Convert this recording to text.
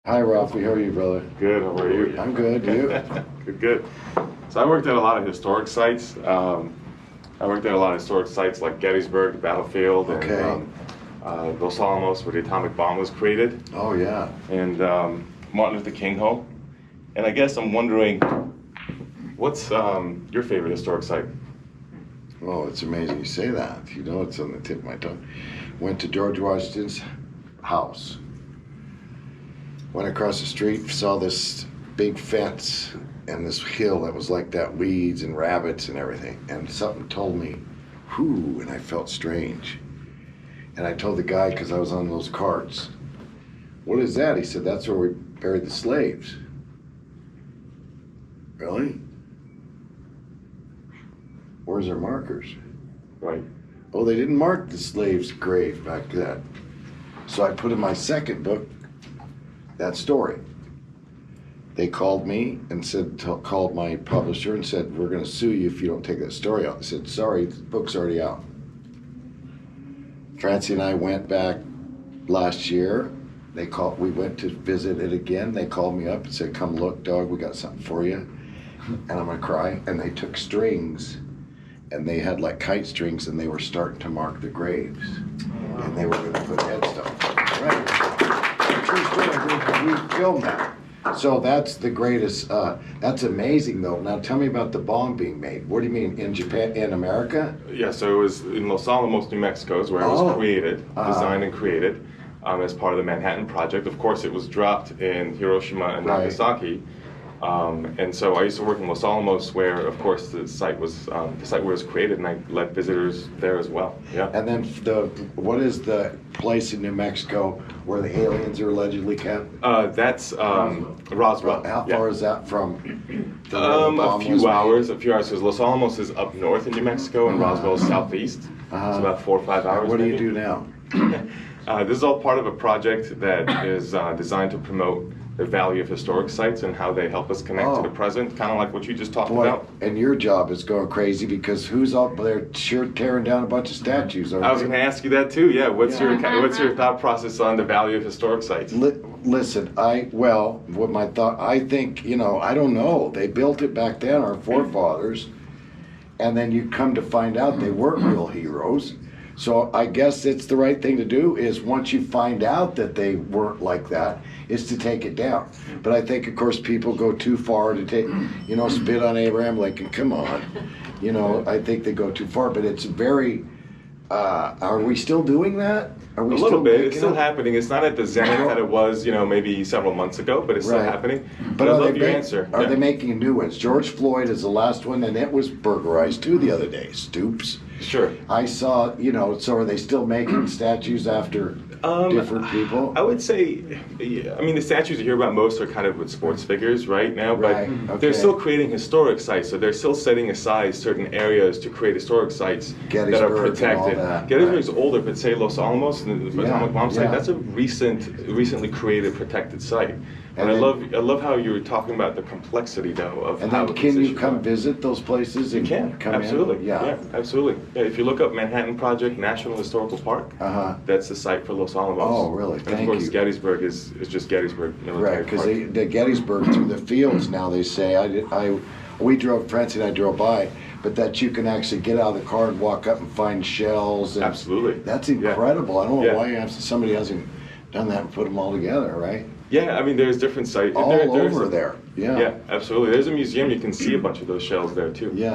Hi, Raffi. How are you, brother? Good, how are you? I'm good. You? Good, good. So I worked at a lot of historic sites. I worked at a lot of historic sites like Gettysburg, the battlefield, Okay. and Los Alamos, where the atomic bomb was created, Oh, yeah. and Martin Luther King Home. And I guess I'm wondering, what's your favorite historic site? Oh, it's amazing you say that. You know, it's on the tip of my tongue. Went to George Washington's house. Went across the street, saw this big fence and this hill that was like that, weeds and rabbits and everything. And something told me, whoo, and I felt strange. And I told the guy, because I was on those carts, what is that? He said, that's where we buried the slaves. Really? Where's their markers? Right. Oh, they didn't mark the slaves' grave back then. So I put in my second book that story. They called me and called my publisher and said, we're going to sue you if you don't take that story out. I said, sorry, the book's already out. Francie and I went back last year. We went to visit it again. They called me up and said, come look, dog, we got something for you. And I'm going to cry. And they took strings, and they had like kite strings, and they were starting to mark the graves. And they were going to put headstones. Right. True story. We filmed that. So that's the greatest. That's amazing, though. Now tell me about the bomb being made. What do you mean, in Japan, in America? Yeah, so it was in Los Alamos, New Mexico, is where it was created, designed and created as part of the Manhattan Project. Of course, it was dropped in Hiroshima and Nagasaki. And so I used to work in Los Alamos, where, of course, the site where it was created, and I led visitors there as well. Yeah. And then what is the place in New Mexico where the aliens are allegedly kept? That's Roswell. How far is that from? A few hours, because Los Alamos is up north in New Mexico, and Roswell is southeast. It's about 4 or 5 hours. What do maybe. you do now? This is all part of a project that is designed to promote the value of historic sites and how they help us connect to the present, kind of like what you just talked about. And your job is going crazy because who's up there tearing down a bunch of statues? I was going to ask you that too. Yeah, what's your thought process on the value of historic sites? Listen, I think, I don't know. They built it back then, our forefathers, and then you come to find out they weren't real heroes. So I guess it's the right thing to do is once you find out that they weren't like that, is to take it down. But I think, of course, people go too far to take, spit on Abraham Lincoln. Come on. I think they go too far. But it's very, are we still doing that? Are we a little bit. It's still happening. It's not at the zenith that it was, maybe several months ago, but it's still happening. But I love your answer. Are they making new ones? George Floyd is the last one, and it was burglarized too the other day. Stoops. Sure. I saw, so are they still making statues after different people? I would say, the statues you hear about most are kind of with sports figures right now, but they're still creating historic sites, so they're still setting aside certain areas to create historic sites that are protected. Gettysburg's older, but say Los Alamos, and the atomic bomb site, that's a recently created protected site. And I love how you were talking about the complexity, though, of and how then can you come visit those places? You can, absolutely. Yeah, absolutely. Yeah, if you look up Manhattan Project National Historical Park, that's the site for Los Alamos. Oh, really? And of course, Gettysburg is just Gettysburg Military Park. Right, because the Gettysburg through the fields now, they say, Francie and I drove by, but that you can actually get out of the car and walk up and find shells. And absolutely. That's incredible. I don't know why somebody hasn't done that and put them all together, right? Yeah, there's different sites. All over there. Yeah, absolutely. There's a museum. You can see a bunch of those shells there, too. Yeah.